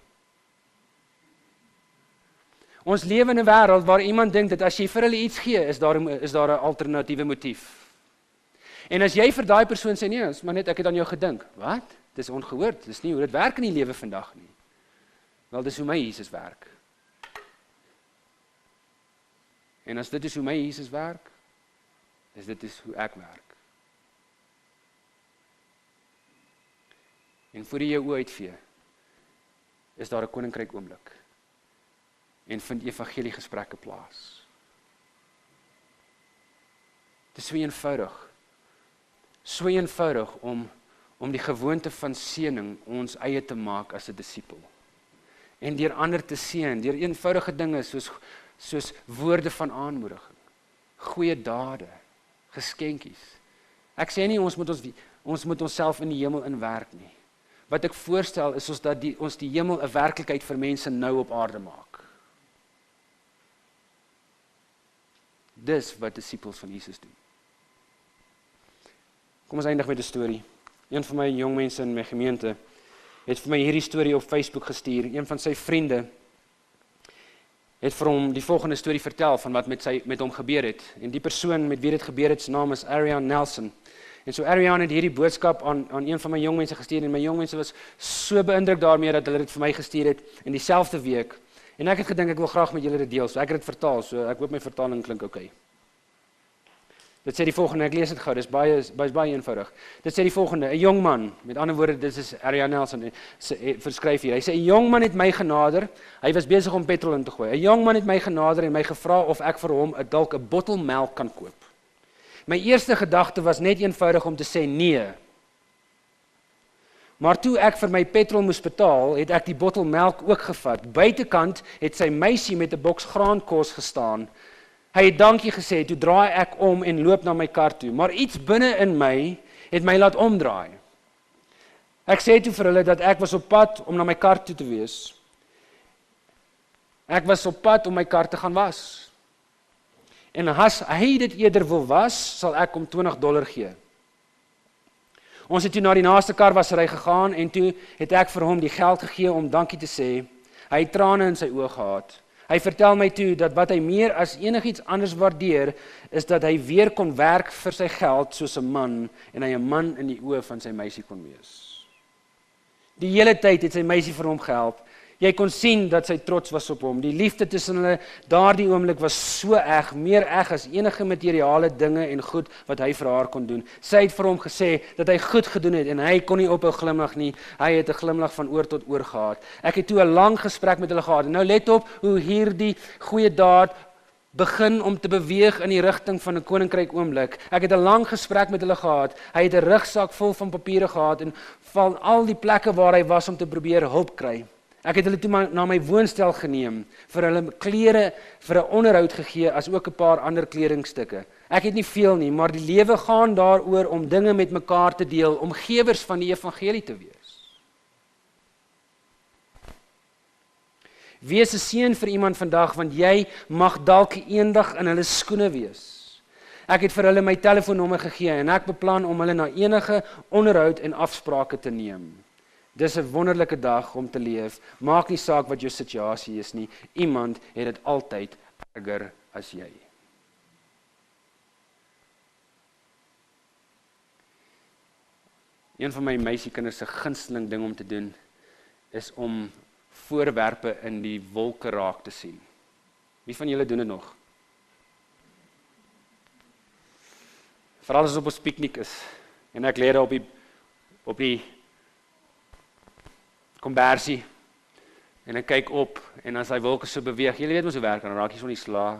Ons lewe in 'n wêreld waar iemand dink dat as jy vir hulle iets gee, is daar 'n alternatiewe motief. En as jy vir daai persoon sê, nee, maar net ek het aan jou gedink. Wat? Dis ongehoord. Dis nie hoe dit werk in die lewe vandag nie. Wel, dis hoe my Jesus werk. En as dit is hoe my Jesus werk, is dit is hoe ek werk. En voor jy jou oë uitvee, is daar 'n koninkryk oomblik. En vind evangelie gesprekke plaas. Dit is so eenvoudig. So eenvoudig om die gewoonte van seëning ons eie te maak as 'n disipel. En deur ander te seën, deur eenvoudige dinge soos woorde van aanmoediging, goeie dade, geskenkies. Ek sê nie ons moet onsself in die hemel inwerk nie. Wat ek voorstel is ons die hemel 'n werklikheid vir mense nou op aarde maak. Dis wat disippels van Jesus doen. Kom ons eindig met 'n storie. Een van my jong mense in my gemeente het vir my hierdie storie op Facebook gestuur. Een van sy vriende het vir hom die volgende storie vertel van wat met hom gebeur het. En die persoon met wie dit gebeur het, se naam is Ariane Nelson. En so Ariane het hierdie boodskap aan een van my jong mense gestuur en my jong mense was so beïndruk daarmee dat hulle dit vir my gestuur het in dieselfde week. En ek het gedink ek wil graag met julle dit deel. So ek het dit vertaal. So ek hoop my vertaling klink oukei. Dit sê die volgende, ek lees dit gou, dit is baie eenvoudig. Dit sê die volgende, 'n jong man, met ander woorde, dit is Ariane Nelson, verskryf hier. Hy sê 'n jong man het my genader, hy was besig om petrol in te gooi. 'n Jong man het my genader en my gevra of ek vir hom dalk 'n bottel melk kan koop. My eerste gedagte was net eenvoudig om te sê nee. Maar toe ek vir my petrol moes betaal, het ek die bottel melk ook gevat. Buitekant het sy meisie met 'n boks graankos gestaan. Hy het dankie gesê, toe draai ek om en loop na my kar toe, maar iets binne in my het my laat omdraai. Ek sê toe vir hulle dat ek was op pad om na my kar toe te wees. Ek was op pad om my kar te gaan was. En as hy dit eerder wil was, sal ek hom $20 gee. Ons het toe na die naaste karwassery gegaan en toe het ek vir hom die geld gegee om dankie te sê. Hy het trane in sy oë gehad. Hy vertel my toe dat wat hy meer as enigiets anders waardeer, is dat hy weer kon werk vir sy geld soos 'n man en hy 'n man in die oë van sy meisie kon wees. Die hele tyd het sy meisie vir hom gehelp. Jy kon sien dat sy trots was op hom. Die liefde tussen hulle daardie oomblik was so eg, meer eg as enige materiale dinge en goed wat hy vir haar kon doen. Sy het vir hom gesê dat hy goed gedoen het en hy kon nie ophou glimlag nie. Hy het 'n glimlag van oor tot oor gehad. Ek het toe 'n lang gesprek met hulle gehad. En nou let op hoe hierdie goeie daad begin om te beweeg in die rigting van 'n koninkryk oomblik. Ek het 'n lang gesprek met hulle gehad. Hy het 'n rugsak vol van papiere gehad en van al die plekke waar hy was om te probeer hulp kry. Ek het hulle toe na my woonstel geneem, vir hulle klere vir 'n onderhoud gegee, as ook 'n paar ander kledingstukke. Ek het nie veel nie, maar die lewe gaan daaroor om dinge met mekaar te deel, om gewers van die evangelie te wees. Wees 'n seën vir iemand vandag, want jy mag dalk eendag in hulle skoene wees. Ek het vir hulle my telefoonnommer gegee en ek beplan om hulle na enige onderhoud en afsprake te neem. Dis 'n wonderlike dag om te leef. Maak nie saak wat jou situasie is nie. Iemand het dit altyd erger as jy. Een van my meisiekinders se gunsteling ding om te doen is om voorwerpe in die wolke raak te sien. Wie van julle doen dit nog? Veral as op ons piknik is en ek lê daar op die kombersie en ek kyk op en as hy wolke so beweeg, julle weet mos hoe werk, dan raak jy so in die sla.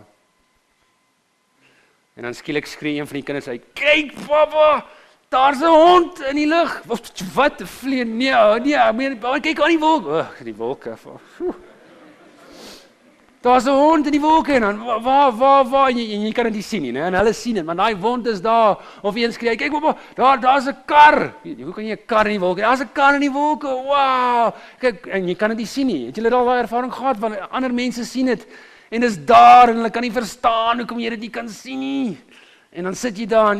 En dan skielik skree een van die kinders uit, kyk papa, daar's 'n hond in die lug. Wat 'n vleen? Nee, kyk aan die wolke. Die wolke. Daar's 'n hond in die wolke en dan waar en jy kan dit nie sien nie, né? En hulle sien dit, maar daai wond is daar of een skree, kyk pappa, daar's 'n kar. Hoe kan jy 'n kar in die wolke? Daar's 'n kar in die wolke. Wow! Kyk, en jy kan dit nie sien nie. Het julle al daai ervaring gehad van ander mense sien dit en dis daar en hulle kan nie verstaan hoekom jy dit nie kan sien nie. En dan sit jy daar en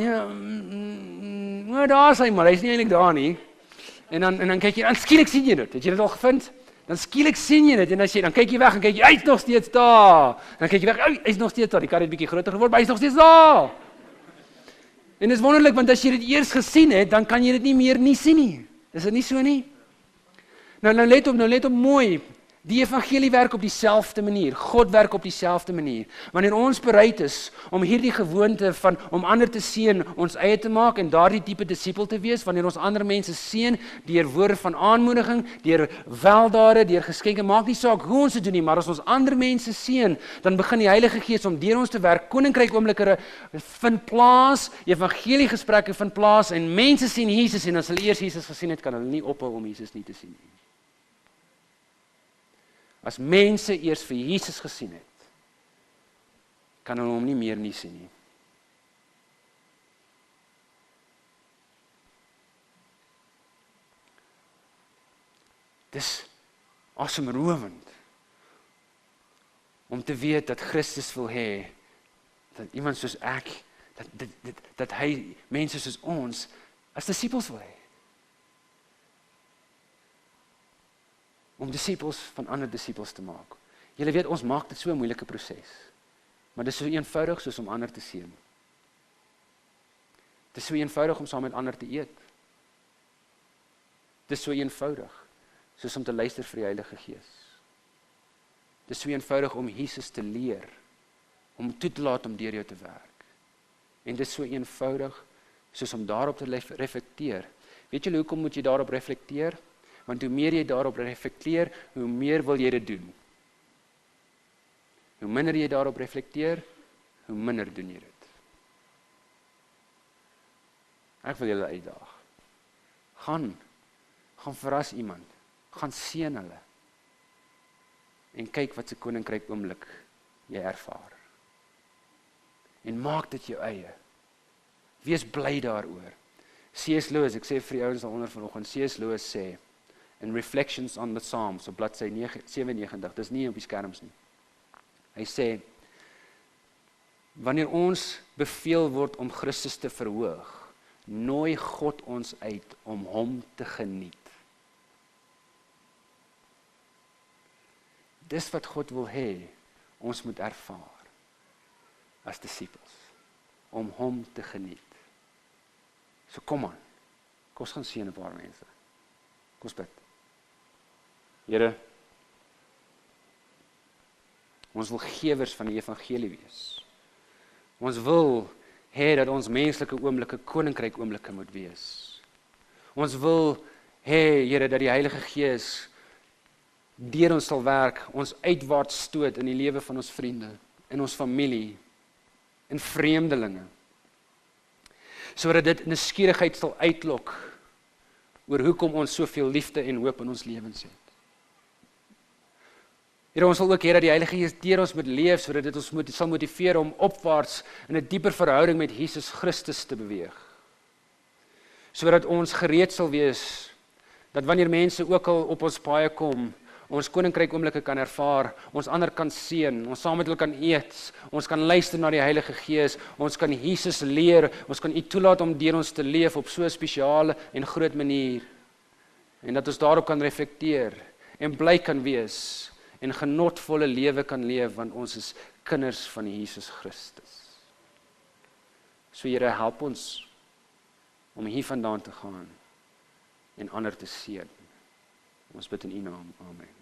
ja, daar's hy maar, hy's nie eintlik daar nie. En dan kyk jy, dan skielik sien jy dit. Het jy dit al gevind? Dan skielik sien jy dit en dan kyk jy weg en kyk jy, hy's nog steeds daar. Dan kyk jy weg, hy's nog steeds daar. Die kar het bietjie groter geword, maar hy's nog steeds daar. En dis wonderlik want as jy dit eers gesien het, dan kan jy dit nie meer nie sien nie. Is dit nie so nie? Nou let op mooi. Die evangelie werk op dieselfde manier. God werk op dieselfde manier. Wanneer ons bereid is om hierdie gewoonte van om ander te seën ons eie te maak en daardie tipe disipel te wees, wanneer ons ander mense seën deur woorde van aanmoediging, deur weldade, deur geskenke, maak nie saak hoe ons dit doen nie, maar as ons ander mense seën, dan begin die Heilige Gees om deur ons te werk. Koninkryk oomblikke vind plaas, evangeliegesprekke vind plaas en mense sien Jesus en as hulle eers Jesus gesien het, kan hulle nie ophou om Jesus nie te sien nie. As mense eers vir Jesus gesien het, kan hulle hom nie meer nie sien nie. Dis asemrowend om te weet dat Christus wil hê dat iemand soos ek, dat hy mense soos ons as disippels wil hê. Om disippels van ander disippels te maak. Julle weet, ons maak dit so 'n moeilike proses. Maar dit is so eenvoudig soos om ander te seën. Dit is so eenvoudig om saam met ander te eet. Dit is so eenvoudig soos om te luister vir die Heilige Gees. Dit is so eenvoudig om Jesus te leer, om toe te laat om deur jou te werk. En dit is so eenvoudig soos om daarop te reflekteer. Weet julle hoekom moet jy daarop reflekteer? Want hoe meer jy daarop reflekteer, hoe meer wil jy dit doen. Hoe minder jy daarop reflekteer, hoe minder doen jy dit. Ek wil julle uitdaag. Gaan verras iemand, gaan seën hulle. En kyk wat se koninkryk oomblik jy ervaar. En maak dit jou eie. Wees bly daaroor. C.S. Lewis, ek sê vir die ouens daaronder vanoggend, C.S. Lewis sê, in Reflections on the Psalms, op bladsy 97, dis nie op die skerms nie. Hy sê, wanneer ons beveel word om Christus te verhoog, nooi God ons uit om hom te geniet. Dis wat God wil hê, ons moet ervaar, as disippels, om hom te geniet. So kom aan, kom ons gaan seën 'n paar mense. Kom ons bid. Here, ons wil gewers van die evangelie wees. Ons wil hê dat ons menslike oomblikke koninkryk oomblikke moet wees. Ons wil hê, Here, dat die Heilige Gees deur ons sal werk, ons uitwaarts stoot in die lewe van ons vriende, in ons familie, in vreemdelinge. Sodat dit nuuskierigheid sal uitlok oor hoekom ons soveel liefde en hoop in ons lewens het. Here, ons wil ook hê dat die Heilige Gees deur ons moet leef, sodat dit ons sal motiveer om opwaarts in 'n dieper verhouding met Jesus Christus te beweeg. Sodat ons gereed sal wees, dat wanneer mense ook al op ons paaie kom, ons koninkryk oomblikke kan ervaar, ons ander kan seën, ons saam met hulle kan eet, ons kan luister na die Heilige Gees, ons kan Jesus leer, ons kan U toelaat om deur ons te leef op so 'n spesiale en groot manier. En dat ons daarop kan reflekteer en bly kan wees en genotvolle lewe kan leef, want ons is kinders van Jesus Christus. So Here, help ons om hiervandaan te gaan en ander te seën. Ons bid in U naam. Amen.